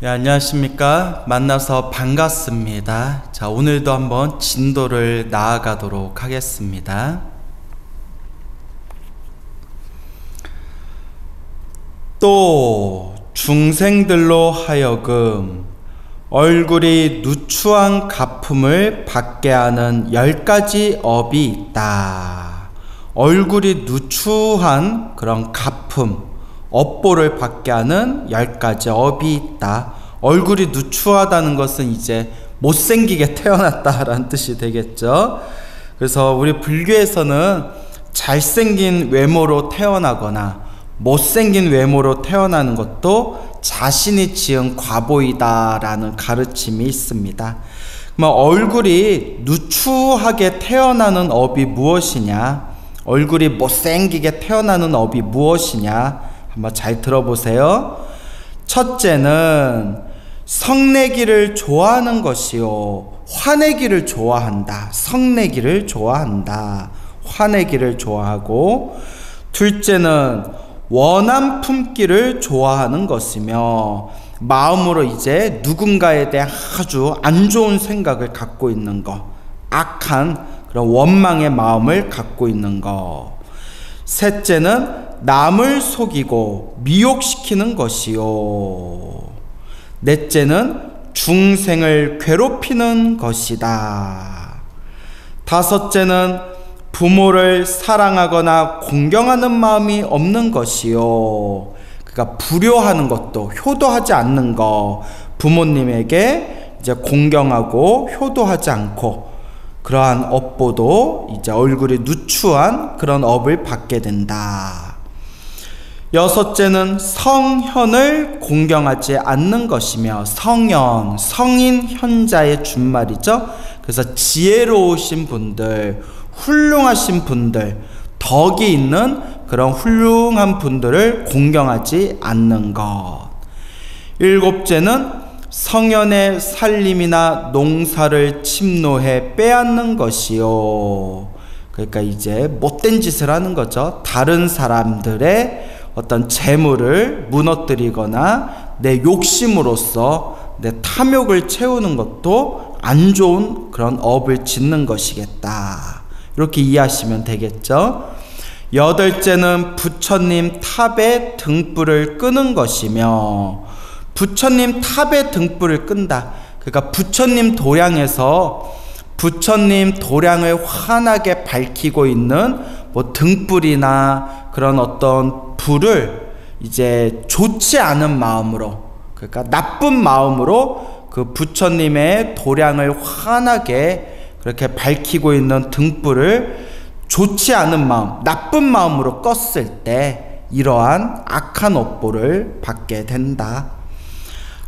네, 안녕하십니까. 만나서 반갑습니다. 자, 오늘도 한번 진도를 나아가도록 하겠습니다. 또 중생들로 하여금 얼굴이 누추한 가품을 받게 하는 10가지 업이 있다. 얼굴이 누추한 그런 가품, 업보를 받게 하는 10가지 업이 있다. 얼굴이 누추하다는 것은 이제 못생기게 태어났다라는 뜻이 되겠죠. 그래서 우리 불교에서는 잘생긴 외모로 태어나거나 못생긴 외모로 태어나는 것도 자신이 지은 과보이다라는 가르침이 있습니다. 그럼 얼굴이 누추하게 태어나는 업이 무엇이냐? 얼굴이 못생기게 태어나는 업이 무엇이냐? 한번 잘 들어보세요. 첫째는 성내기를 좋아하는 것이요, 화내기를 좋아한다. 성내기를 좋아한다. 화내기를 좋아하고, 둘째는 원한 품기를 좋아하는 것이며, 마음으로 이제 누군가에 대한 아주 안 좋은 생각을 갖고 있는 것, 악한 그런 원망의 마음을 갖고 있는 것. 셋째는 남을 속이고 미혹시키는 것이요. 넷째는 중생을 괴롭히는 것이다. 다섯째는 부모를 사랑하거나 공경하는 마음이 없는 것이요. 그러니까 불효하는 것도, 효도하지 않는 것, 부모님에게 이제 공경하고 효도하지 않고, 그러한 업보도 이제 얼굴이 누추한 그런 업을 받게 된다. 여섯째는 성현을 공경하지 않는 것이며, 성현, 성인 현자의 준말이죠. 그래서 지혜로우신 분들, 훌륭하신 분들, 덕이 있는 그런 훌륭한 분들을 공경하지 않는 것. 일곱째는 성현의 살림이나 농사를 침노해 빼앗는 것이요. 그러니까 이제 못된 짓을 하는 거죠. 다른 사람들의 어떤 재물을 무너뜨리거나 내 욕심으로써 내 탐욕을 채우는 것도 안 좋은 그런 업을 짓는 것이겠다. 이렇게 이해하시면 되겠죠. 여덟째는 부처님 탑의 등불을 끄는 것이며, 부처님 탑의 등불을 끈다. 그러니까 부처님 도량에서 부처님 도량을 환하게 밝히고 있는 뭐 등불이나 그런 어떤 불을 이제 좋지 않은 마음으로, 그러니까 나쁜 마음으로 그 부처님의 도량을 환하게 그렇게 밝히고 있는 등불을 좋지 않은 마음, 나쁜 마음으로 껐을 때 이러한 악한 업보를 받게 된다.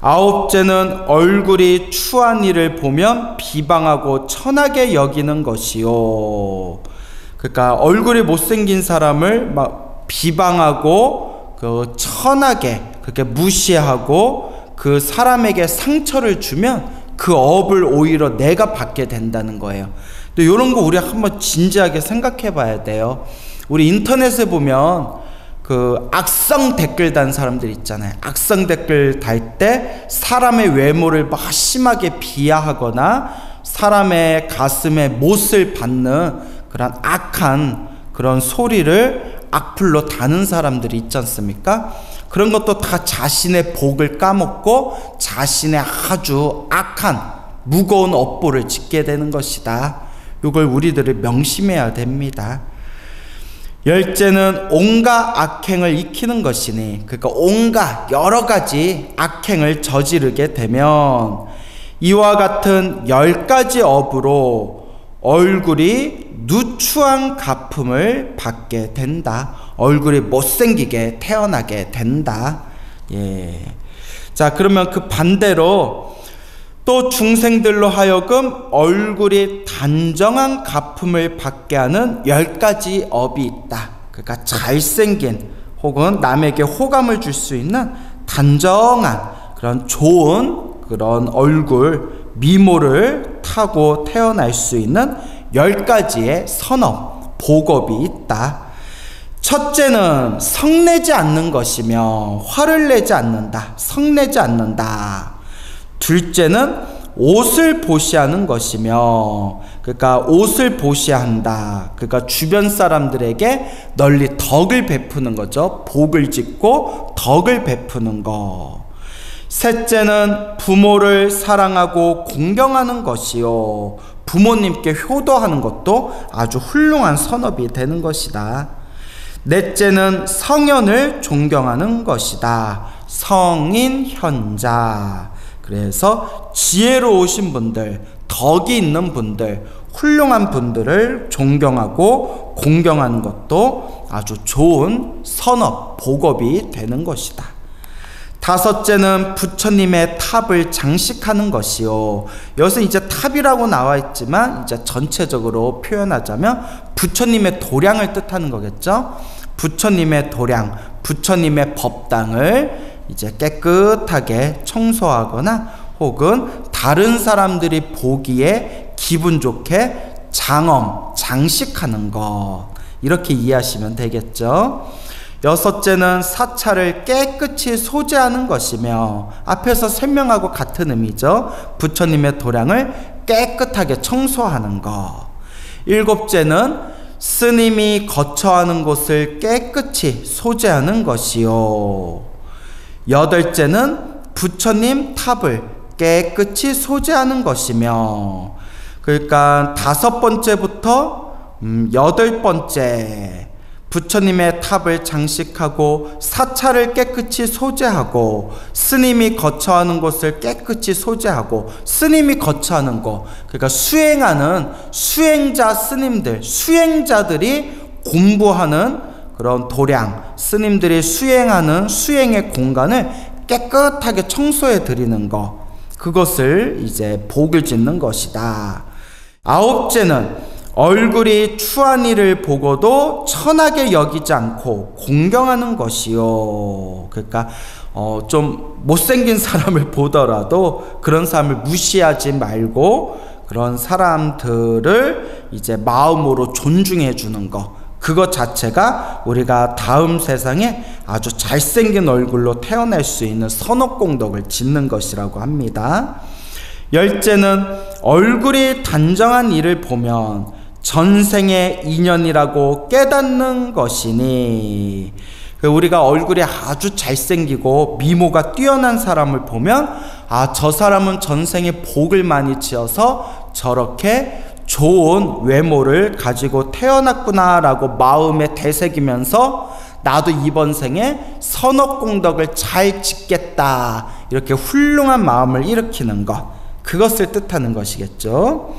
아홉째는 얼굴이 추한 일을 보면 비방하고 천하게 여기는 것이요. 그러니까 얼굴이 못생긴 사람을 막 비방하고 그 천하게 그렇게 무시하고 그 사람에게 상처를 주면 그 업을 오히려 내가 받게 된다는 거예요. 또 이런 거 우리 한번 진지하게 생각해 봐야 돼요. 우리 인터넷에 보면 그 악성 댓글 단 사람들 있잖아요. 악성 댓글 달 때 사람의 외모를 막 심하게 비하하거나 사람의 가슴에 못을 받는 그런 악한 그런 소리를 악플로 다는 사람들이 있지 않습니까? 그런 것도 다 자신의 복을 까먹고 자신의 아주 악한 무거운 업보를 짓게 되는 것이다. 이걸 우리들이 명심해야 됩니다. 열째는 온갖 악행을 익히는 것이니, 그러니까 온갖 여러 가지 악행을 저지르게 되면 이와 같은 10가지 업으로 얼굴이 누추한 가품을 받게 된다. 얼굴이 못생기게 태어나게 된다. 예. 자, 그러면 그 반대로 또 중생들로 하여금 얼굴이 단정한 가품을 받게 하는 10가지 업이 있다. 그러니까 잘생긴 혹은 남에게 호감을 줄 수 있는 단정한 그런 좋은 그런 얼굴, 미모를 타고 태어날 수 있는 10가지의 선업, 복업이 있다. 첫째는 성내지 않는 것이며 화를 내지 않는다. 성내지 않는다. 둘째는 옷을 보시하는 것이며, 그러니까 옷을 보시한다. 그러니까 주변 사람들에게 널리 덕을 베푸는 거죠. 복을 짓고 덕을 베푸는 것. 셋째는 부모를 사랑하고 공경하는 것이요. 부모님께 효도하는 것도 아주 훌륭한 선업이 되는 것이다. 넷째는 성현을 존경하는 것이다. 성인 현자. 그래서 지혜로우신 분들, 덕이 있는 분들, 훌륭한 분들을 존경하고 공경하는 것도 아주 좋은 선업, 복업이 되는 것이다. 다섯째는 부처님의 탑을 장식하는 것이요. 여기서 이제 탑이라고 나와 있지만 이제 전체적으로 표현하자면 부처님의 도량을 뜻하는 거겠죠. 부처님의 도량, 부처님의 법당을 이제 깨끗하게 청소하거나 혹은 다른 사람들이 보기에 기분 좋게 장식하는 것, 이렇게 이해하시면 되겠죠. 여섯째는 사찰을 깨끗이 소재하는 것이며, 앞에서 설명하고 같은 의미죠. 부처님의 도량을 깨끗하게 청소하는 것. 일곱째는 스님이 거처하는 곳을 깨끗이 소재하는 것이요. 여덟째는 부처님 탑을 깨끗이 소재하는 것이며, 그러니까 다섯 번째부터 여덟 번째, 부처님의 탑을 장식하고 사찰을 깨끗이 소재하고 스님이 거처하는 곳을 깨끗이 소재하고, 스님이 거처하는 곳, 그러니까 수행하는 수행자 스님들, 수행자들이 공부하는 그런 도량, 스님들이 수행하는 수행의 공간을 깨끗하게 청소해 드리는 것, 그것을 이제 복을 짓는 것이다. 아홉째는 얼굴이 추한 이를 보고도 천하게 여기지 않고 공경하는 것이요. 그러니까 좀 못생긴 사람을 보더라도 그런 사람을 무시하지 말고 그런 사람들을 이제 마음으로 존중해 주는 것, 그것 자체가 우리가 다음 세상에 아주 잘생긴 얼굴로 태어날 수 있는 선업공덕을 짓는 것이라고 합니다. 열째는 얼굴이 단정한 이를 보면 전생의 인연이라고 깨닫는 것이니, 우리가 얼굴이 아주 잘생기고 미모가 뛰어난 사람을 보면 저 사람은 전생에 복을 많이 지어서 저렇게 좋은 외모를 가지고 태어났구나 라고 마음에 되새기면서 나도 이번 생에 선업공덕을 잘 짓겠다, 이렇게 훌륭한 마음을 일으키는 것, 그것을 뜻하는 것이겠죠.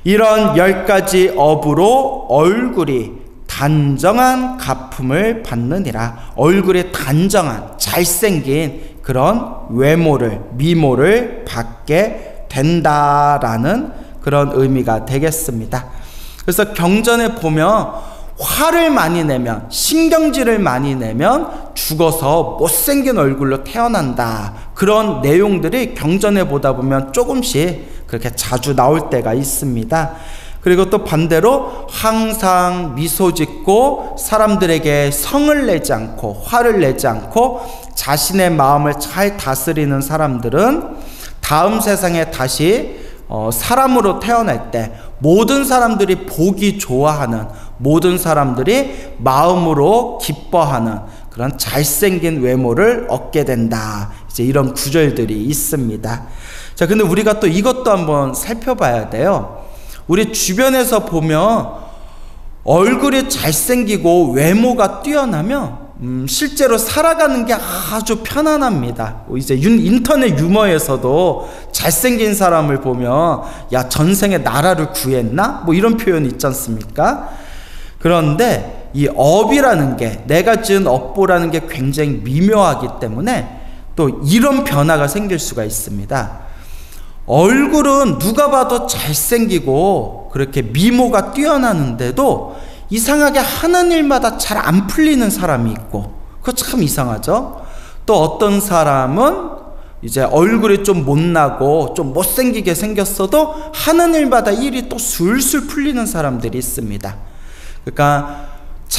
이런 10가지 업으로 얼굴이 단정한 가품을 받느니라. 얼굴이 단정한 잘생긴 그런 외모를, 미모를 받게 된다라는 그런 의미가 되겠습니다. 그래서 경전에 보면 화를 많이 내면, 신경질을 많이 내면 죽어서 못생긴 얼굴로 태어난다, 그런 내용들이 경전에 보다 보면 조금씩 그렇게 자주 나올 때가 있습니다. 그리고 또 반대로 항상 미소 짓고 사람들에게 성을 내지 않고 화를 내지 않고 자신의 마음을 잘 다스리는 사람들은 다음 세상에 다시 사람으로 태어날 때 모든 사람들이 보기 좋아하는, 모든 사람들이 마음으로 기뻐하는 그런 잘생긴 외모를 얻게 된다, 이제 이런 구절들이 있습니다. 자, 근데 우리가 또 이것도 한번 살펴봐야 돼요. 우리 주변에서 보면 얼굴이 잘생기고 외모가 뛰어나면 실제로 살아가는 게 아주 편안합니다. 이제 인터넷 유머에서도 잘생긴 사람을 보면 야, 전생에 나라를 구했나? 뭐 이런 표현이 있지 않습니까? 그런데 이 업이라는 게, 내가 지은 업보라는 게 굉장히 미묘하기 때문에 또 이런 변화가 생길 수가 있습니다. 얼굴은 누가 봐도 잘생기고 그렇게 미모가 뛰어나는데도 이상하게 하는 일마다 잘 안 풀리는 사람이 있고, 그거 참 이상하죠? 또 어떤 사람은 이제 얼굴이 좀 못나고 좀 못생기게 생겼어도 하는 일마다 일이 또 술술 풀리는 사람들이 있습니다. 그러니까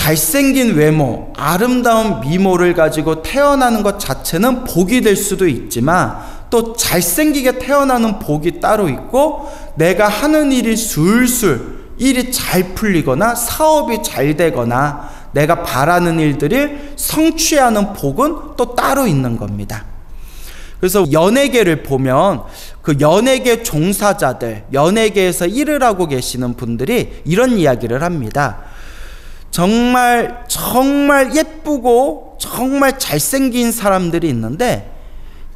잘생긴 외모, 아름다운 미모를 가지고 태어나는 것 자체는 복이 될 수도 있지만 또 잘생기게 태어나는 복이 따로 있고 내가 하는 일이 술술 일이 잘 풀리거나 사업이 잘 되거나 내가 바라는 일들을 성취하는 복은 또 따로 있는 겁니다. 그래서 연예계를 보면 그 연예계 종사자들, 연예계에서 일을 하고 계시는 분들이 이런 이야기를 합니다. 정말 예쁘고 정말 잘생긴 사람들이 있는데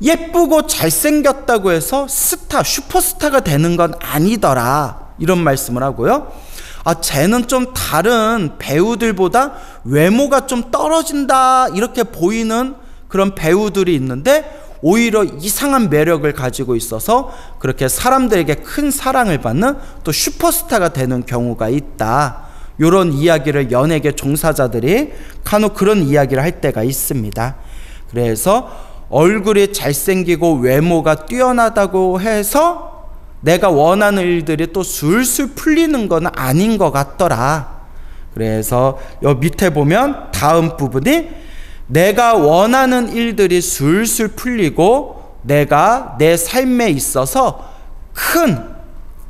예쁘고 잘생겼다고 해서 스타, 슈퍼스타가 되는 건 아니더라, 이런 말씀을 하고요. 쟤는 좀 다른 배우들보다 외모가 좀 떨어진다 이렇게 보이는 그런 배우들이 있는데 오히려 이상한 매력을 가지고 있어서 그렇게 사람들에게 큰 사랑을 받는 또 슈퍼스타가 되는 경우가 있다, 이런 이야기를 연예계 종사자들이 간혹 그런 이야기를 할 때가 있습니다. 그래서 얼굴이 잘생기고 외모가 뛰어나다고 해서 내가 원하는 일들이 또 술술 풀리는 건 아닌 것 같더라. 그래서 여 밑에 보면 다음 부분이 내가 원하는 일들이 술술 풀리고 내가 내 삶에 있어서 큰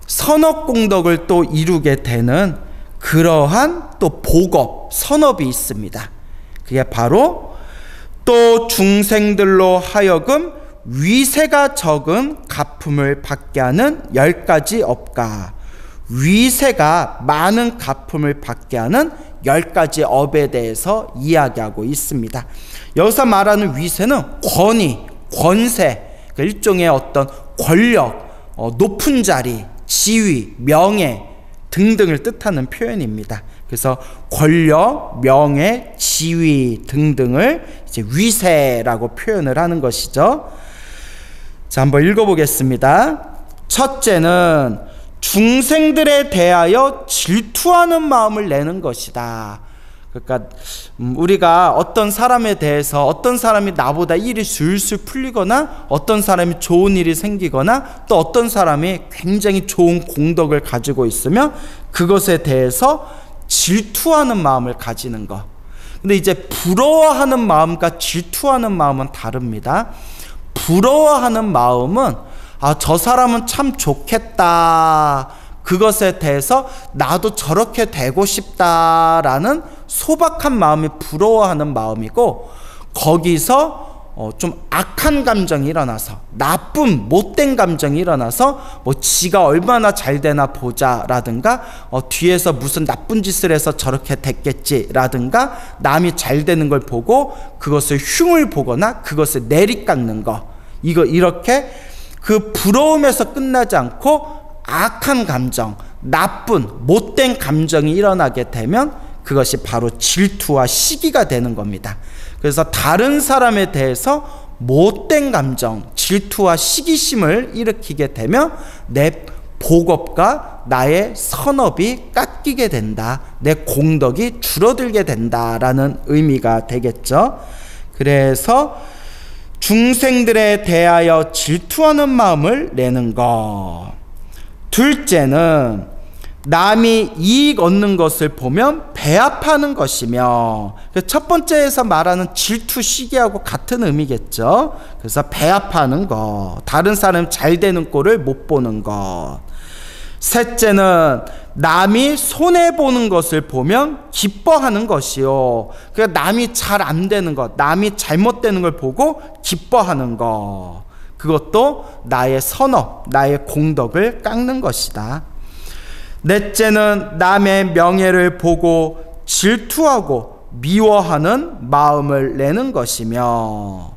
선업공덕을 또 이루게 되는 그러한 또 복업, 선업이 있습니다. 그게 바로 또 중생들로 하여금 위세가 적은 가품을 받게 하는 10가지 업가, 위세가 많은 가품을 받게 하는 10가지 업에 대해서 이야기하고 있습니다. 여기서 말하는 위세는 권위, 권세, 일종의 어떤 권력, 높은 자리, 지위, 명예 등등을 뜻하는 표현입니다. 그래서 권력, 명예, 지위 등등을 이제 위세라고 표현을 하는 것이죠. 자, 한번 읽어보겠습니다. 첫째는 중생들에 대하여 질투하는 마음을 내는 것이다. 그러니까 우리가 어떤 사람에 대해서, 어떤 사람이 나보다 일이 술술 풀리거나 어떤 사람이 좋은 일이 생기거나 또 어떤 사람이 굉장히 좋은 공덕을 가지고 있으면 그것에 대해서 질투하는 마음을 가지는 것. 근데 이제 부러워하는 마음과 질투하는 마음은 다릅니다. 부러워하는 마음은 저 사람은 참 좋겠다, 그것에 대해서 나도 저렇게 되고 싶다라는 소박한 마음이 부러워하는 마음이고, 거기서 좀 악한 감정이 일어나서, 나쁜 못된 감정이 일어나서 지가 얼마나 잘 되나 보자라든가 뒤에서 무슨 나쁜 짓을 해서 저렇게 됐겠지라든가 남이 잘 되는 걸 보고 그것을 흉을 보거나 그것을 내리깎는 거, 이렇게 그 부러움에서 끝나지 않고 악한 감정, 나쁜 못된 감정이 일어나게 되면 그것이 바로 질투와 시기가 되는 겁니다. 그래서 다른 사람에 대해서 못된 감정, 질투와 시기심을 일으키게 되면 내 복업과 나의 선업이 깎이게 된다, 내 공덕이 줄어들게 된다라는 의미가 되겠죠. 그래서 중생들에 대하여 질투하는 마음을 내는 것. 둘째는 남이 이익 얻는 것을 보면 배합하는 것이며, 첫 번째에서 말하는 질투, 시기하고 같은 의미겠죠. 그래서 배합하는 것, 다른 사람 잘 되는 꼴을 못 보는 것. 셋째는 남이 손해보는 것을 보면 기뻐하는 것이요. 그러니까 남이 잘 안 되는 것, 남이 잘못되는 걸 보고 기뻐하는 것, 그것도 나의 선업, 나의 공덕을 깎는 것이다. 넷째는 남의 명예를 보고 질투하고 미워하는 마음을 내는 것이며,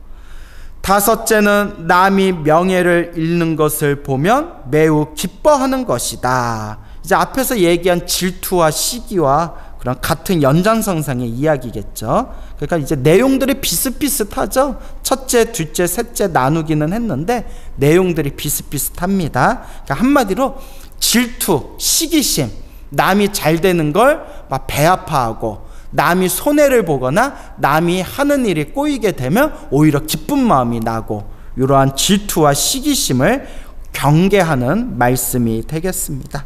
다섯째는 남이 명예를 잃는 것을 보면 매우 기뻐하는 것이다. 이제 앞에서 얘기한 질투와 시기와 그런 같은 연장선상의 이야기겠죠. 그러니까 이제 내용들이 비슷비슷하죠. 첫째, 둘째, 셋째 나누기는 했는데 내용들이 비슷비슷합니다. 그러니까 한마디로 질투, 시기심, 남이 잘 되는 걸 막 배아파하고, 남이 손해를 보거나 남이 하는 일이 꼬이게 되면 오히려 기쁜 마음이 나고, 이러한 질투와 시기심을 경계하는 말씀이 되겠습니다.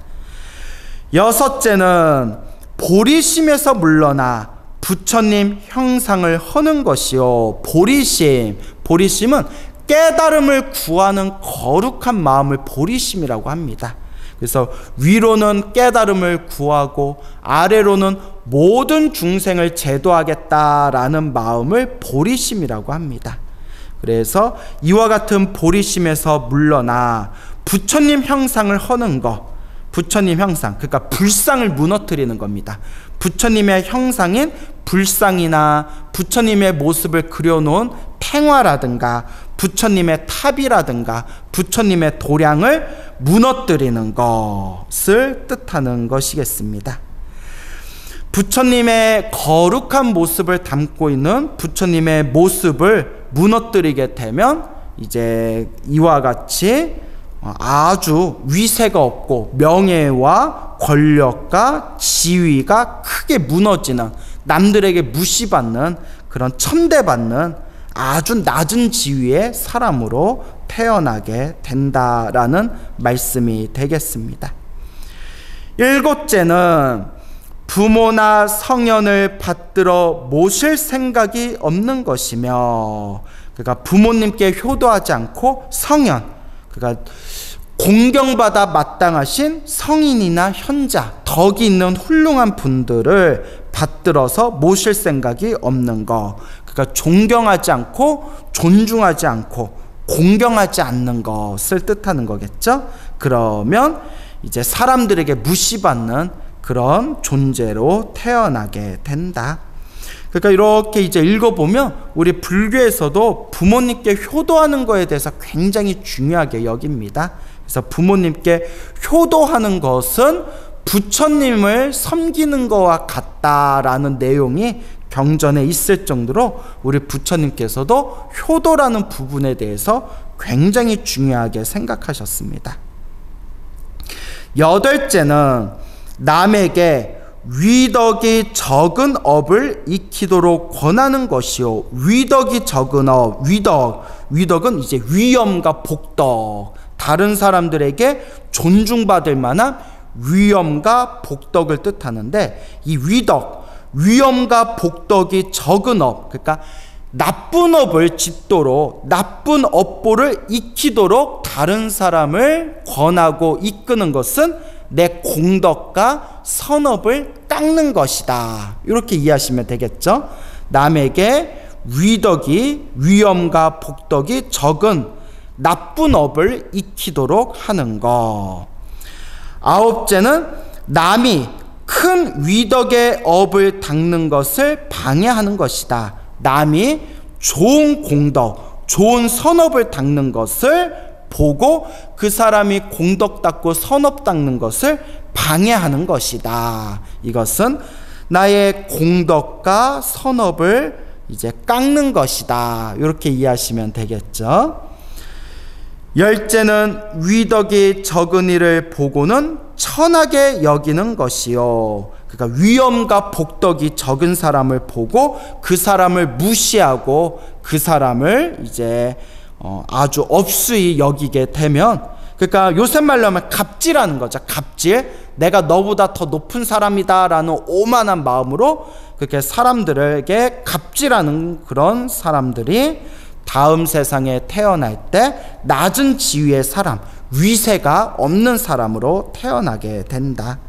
여섯째는 보리심에서 물러나 부처님 형상을 허는 것이요. 보리심. 보리심은 깨달음을 구하는 거룩한 마음을 보리심이라고 합니다. 그래서 위로는 깨달음을 구하고 아래로는 모든 중생을 제도하겠다라는 마음을 보리심이라고 합니다. 그래서 이와 같은 보리심에서 물러나 부처님 형상을 허는 것, 부처님 형상, 그러니까 불상을 무너뜨리는 겁니다. 부처님의 형상인 불상이나 부처님의 모습을 그려놓은 팽화라든가 부처님의 탑이라든가 부처님의 도량을 무너뜨리는 것을 뜻하는 것이겠습니다. 부처님의 거룩한 모습을 담고 있는 부처님의 모습을 무너뜨리게 되면 이제 이와 같이 아주 위세가 없고 명예와 권력과 지위가 크게 무너지는, 남들에게 무시받는, 그런 천대받는 아주 낮은 지위의 사람으로 태어나게 된다라는 말씀이 되겠습니다. 일곱째는 부모나 성현을 받들어 모실 생각이 없는 것이며, 그러니까 부모님께 효도하지 않고 성현, 그러니까 공경받아 마땅하신 성인이나 현자, 덕이 있는 훌륭한 분들을 받들어서 모실 생각이 없는 것, 그러니까 존경하지 않고 존중하지 않고 공경하지 않는 것을 뜻하는 거겠죠. 그러면 이제 사람들에게 무시받는 그런 존재로 태어나게 된다. 그러니까 이렇게 이제 읽어보면 우리 불교에서도 부모님께 효도하는 거에 대해서 굉장히 중요하게 여깁니다. 그래서 부모님께 효도하는 것은 부처님을 섬기는 것과 같다라는 내용이 경전에 있을 정도로 우리 부처님께서도 효도라는 부분에 대해서 굉장히 중요하게 생각하셨습니다. 여덟째는 남에게 위덕이 적은 업을 익히도록 권하는 것이요. 위덕이 적은 업, 위덕은 이제 위엄과 복덕, 다른 사람들에게 존중받을 만한 위엄과 복덕을 뜻하는데, 이 위엄과 복덕이 적은 업, 그러니까 나쁜 업을 짓도록, 나쁜 업보를 익히도록 다른 사람을 권하고 이끄는 것은 내 공덕과 선업을 깎는 것이다. 이렇게 이해하시면 되겠죠. 남에게 위엄과 복덕이 적은 나쁜 업을 익히도록 하는 것. 아홉째는 남이 큰 위덕의 업을 닦는 것을 방해하는 것이다. 남이 좋은 공덕, 좋은 선업을 닦는 것을 보고 그 사람이 공덕 닦고 선업 닦는 것을 방해하는 것이다. 이것은 나의 공덕과 선업을 이제 깎는 것이다. 이렇게 이해하시면 되겠죠. 열째는 위덕이 적은 이를 보고는 천하게 여기는 것이요. 그러니까 위엄과 복덕이 적은 사람을 보고 그 사람을 무시하고 그 사람을 이제 아주 업수히 여기게 되면, 그러니까 요새 말로 하면 갑질하는 거죠. 갑질. 내가 너보다 더 높은 사람이다 라는 오만한 마음으로 그렇게 사람들에게 갑질하는 그런 사람들이 다음 세상에 태어날 때 낮은 지위의 사람, 위세가 없는 사람으로 태어나게 된다.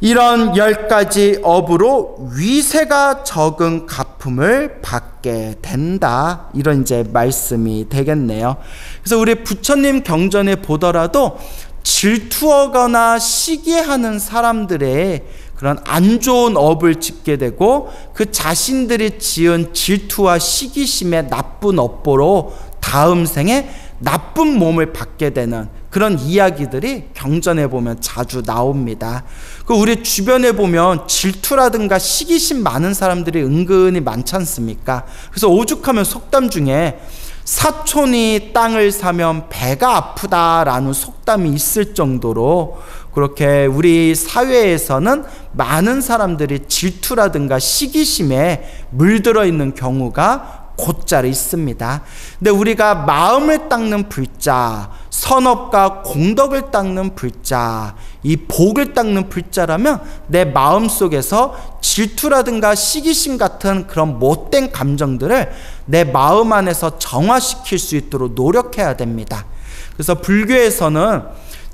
이런 10가지 업으로 위세가 적은 가품을 받게 된다. 이런 이제 말씀이 되겠네요. 그래서 우리 부처님 경전에 보더라도 질투하거나 시기하는 사람들의 그런 안 좋은 업을 짓게 되고 그 자신들이 지은 질투와 시기심의 나쁜 업보로 다음 생에 나쁜 몸을 받게 되는 그런 이야기들이 경전에 보면 자주 나옵니다. 그 우리 주변에 보면 질투라든가 시기심 많은 사람들이 은근히 많지 않습니까? 그래서 오죽하면 속담 중에 사촌이 땅을 사면 배가 아프다라는 속담이 있을 정도로 그렇게 우리 사회에서는 많은 사람들이 질투라든가 시기심에 물들어 있는 경우가 곧잘 있습니다. 근데 우리가 마음을 닦는 불자, 선업과 공덕을 닦는 불자, 이 복을 닦는 불자라면 내 마음속에서 질투라든가 시기심 같은 그런 못된 감정들을 내 마음 안에서 정화시킬 수 있도록 노력해야 됩니다. 그래서 불교에서는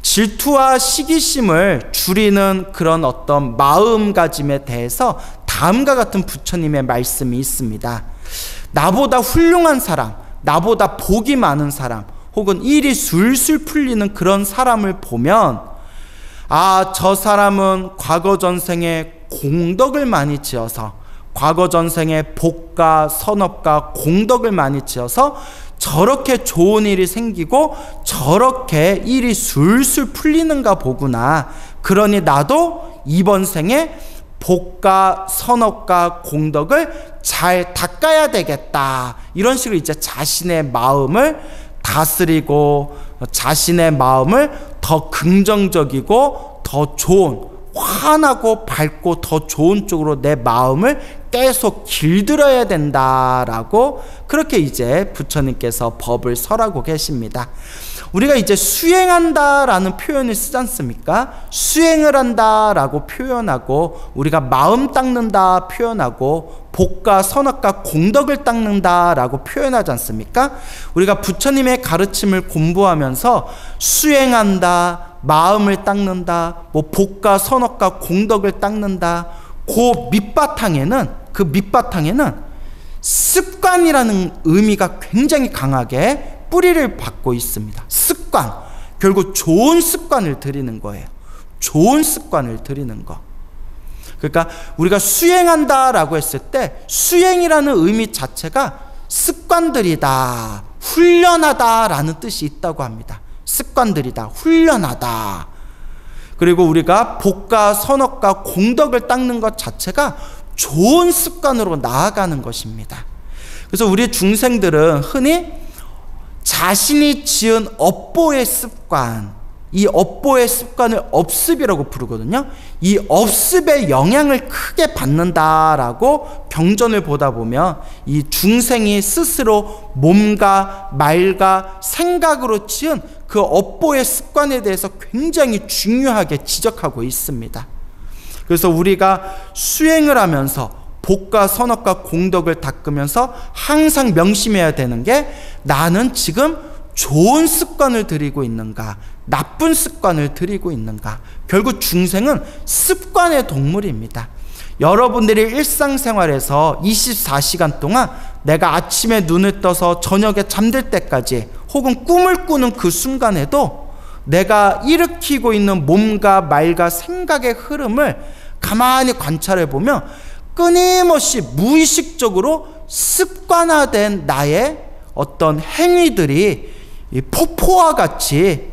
질투와 시기심을 줄이는 그런 어떤 마음가짐에 대해서 다음과 같은 부처님의 말씀이 있습니다. 나보다 훌륭한 사람, 나보다 복이 많은 사람, 혹은 일이 술술 풀리는 그런 사람을 보면 저 사람은 과거 전생에 공덕을 많이 지어서, 과거 전생에 복과 선업과 공덕을 많이 지어서 저렇게 좋은 일이 생기고 저렇게 일이 술술 풀리는가 보구나. 그러니 나도 이번 생에 복과 선업과 공덕을 잘 닦아야 되겠다. 이런 식으로 이제 자신의 마음을 다스리고 자신의 마음을 더 긍정적이고 더 좋은, 환하고 밝고 더 좋은 쪽으로 내 마음을 계속 길들여야 된다라고 그렇게 이제 부처님께서 법을 설하고 계십니다. 우리가 이제 수행한다라는 표현을 쓰지 않습니까? 수행을 한다라고 표현하고, 우리가 마음 닦는다 표현하고, 복과 선악과 공덕을 닦는다라고 표현하지 않습니까? 우리가 부처님의 가르침을 공부하면서 수행한다, 마음을 닦는다, 복과 선악과 공덕을 닦는다, 그 밑바탕에는 습관이라는 의미가 굉장히 강하게 뿌리를 받고 있습니다. 습관, 결국 좋은 습관을 들이는 거예요. 좋은 습관을 들이는 거. 그러니까 우리가 수행한다라고 했을 때 수행이라는 의미 자체가 습관들이다, 훈련하다라는 뜻이 있다고 합니다. 습관들이다, 훈련하다. 그리고 우리가 복과 선업과 공덕을 닦는 것 자체가 좋은 습관으로 나아가는 것입니다. 그래서 우리 중생들은 흔히 자신이 지은 업보의 습관, 이 업보의 습관을 업습이라고 부르거든요. 이 업습의 영향을 크게 받는다라고 경전을 보다 보면 이 중생이 스스로 몸과 말과 생각으로 지은 그 업보의 습관에 대해서 굉장히 중요하게 지적하고 있습니다. 그래서 우리가 수행을 하면서 복과 선업과 공덕을 닦으면서 항상 명심해야 되는 게, 나는 지금 좋은 습관을 들이고 있는가, 나쁜 습관을 들이고 있는가. 결국 중생은 습관의 동물입니다. 여러분들이 일상생활에서 24시간 동안 내가 아침에 눈을 떠서 저녁에 잠들 때까지, 혹은 꿈을 꾸는 그 순간에도 내가 일으키고 있는 몸과 말과 생각의 흐름을 가만히 관찰해 보면 끊임없이 무의식적으로 습관화된 나의 어떤 행위들이 폭포와 같이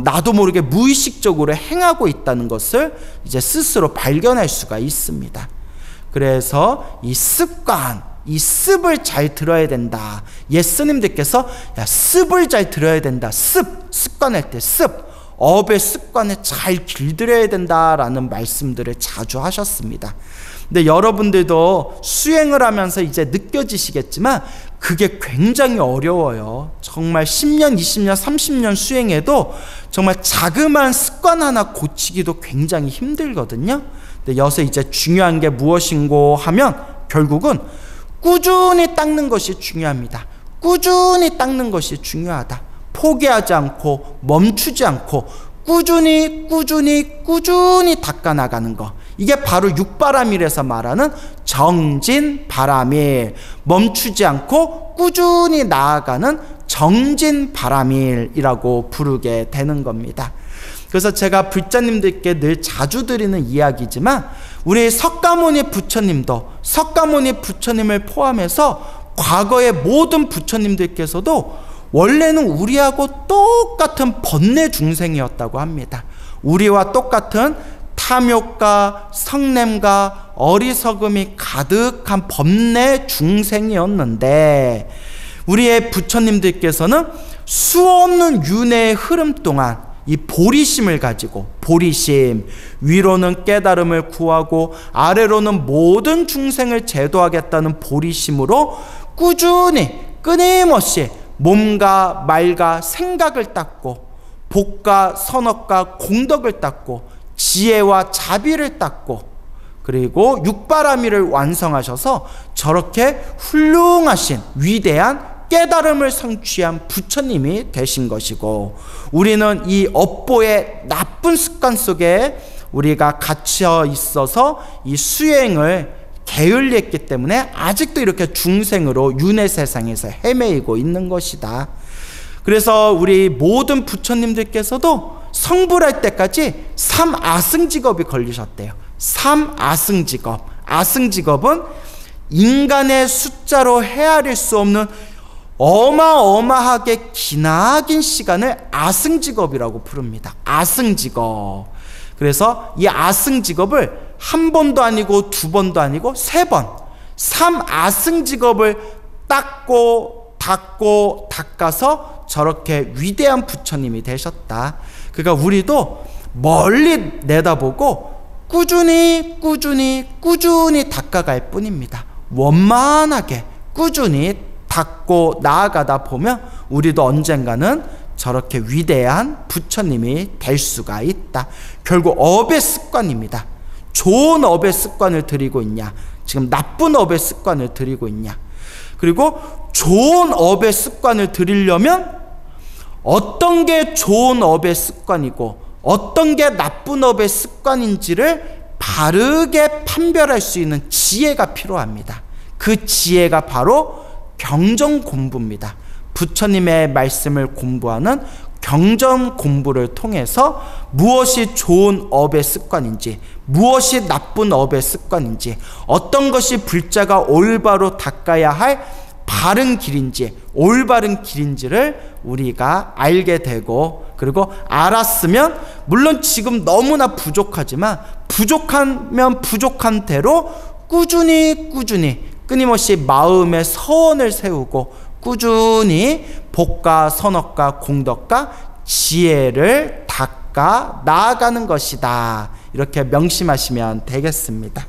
나도 모르게 무의식적으로 행하고 있다는 것을 이제 스스로 발견할 수가 있습니다. 그래서 이 습관, 이 습을 잘 들어야 된다. 예스님들께서 습을 잘 들어야 된다. 습관할 때 습, 업의 습관을 잘 길들여야 된다라는 말씀들을 자주 하셨습니다. 근데 여러분들도 수행을 하면서 이제 느껴지시겠지만 그게 굉장히 어려워요. 정말 10년, 20년, 30년 수행해도 정말 자그마한 습관 하나 고치기도 굉장히 힘들거든요. 근데 여기서 이제 중요한 게 무엇인고 하면 결국은 꾸준히 닦는 것이 중요합니다. 꾸준히 닦는 것이 중요하다. 포기하지 않고 멈추지 않고 꾸준히 닦아나가는 것. 이게 바로 육바라밀에서 말하는 정진바라밀, 멈추지 않고 꾸준히 나아가는 정진바라밀이라고 부르게 되는 겁니다. 그래서 제가 불자님들께 늘 자주 드리는 이야기지만, 우리 석가모니 부처님을 포함해서 과거의 모든 부처님들께서도 원래는 우리하고 똑같은 번뇌 중생이었다고 합니다. 우리와 똑같은 탐욕과 성냄과 어리석음이 가득한 번뇌 중생이었는데, 우리의 부처님들께서는 수없는 윤회의 흐름 동안 이 보리심을 가지고, 보리심, 위로는 깨달음을 구하고 아래로는 모든 중생을 제도하겠다는 보리심으로 꾸준히 끊임없이 몸과 말과 생각을 닦고, 복과 선업과 공덕을 닦고, 지혜와 자비를 닦고, 그리고 육바라밀을 완성하셔서 저렇게 훌륭하신 위대한 깨달음을 성취한 부처님이 되신 것이고, 우리는 이 업보의 나쁜 습관 속에 우리가 갇혀 있어서 이 수행을 게을리했기 때문에 아직도 이렇게 중생으로 윤회 세상에서 헤매이고 있는 것이다. 그래서 우리 모든 부처님들께서도 성불할 때까지 3아승직업이 걸리셨대요. 3아승직업. 아승직업은 인간의 숫자로 헤아릴 수 없는 어마어마하게 기나긴 시간을 아승직업이라고 부릅니다. 아승직업. 그래서 이 아승직업을 한 번도 아니고 두 번도 아니고 세 번, 3아승직업을 닦고 닦고 닦아서 저렇게 위대한 부처님이 되셨다. 그러니까 우리도 멀리 내다보고 꾸준히 닦아갈 뿐입니다. 원만하게 꾸준히 닦고 나아가다 보면 우리도 언젠가는 저렇게 위대한 부처님이 될 수가 있다. 결국 업의 습관입니다. 좋은 업의 습관을 들이고 있냐, 지금 나쁜 업의 습관을 들이고 있냐. 그리고 좋은 업의 습관을 들이려면 어떤 게 좋은 업의 습관이고 어떤 게 나쁜 업의 습관인지를 바르게 판별할 수 있는 지혜가 필요합니다. 그 지혜가 바로 경전 공부입니다. 부처님의 말씀을 공부하는 경전 공부를 통해서 무엇이 좋은 업의 습관인지, 무엇이 나쁜 업의 습관인지, 어떤 것이 불자가 올바로 닦아야 할 바른 길인지, 올바른 길인지를 우리가 알게 되고, 그리고 알았으면 물론 지금 너무나 부족하지만 부족하면 부족한 대로 꾸준히 끊임없이 마음의 서원을 세우고 꾸준히 복과 선업과 공덕과 지혜를 닦아 나아가는 것이다. 이렇게 명심하시면 되겠습니다.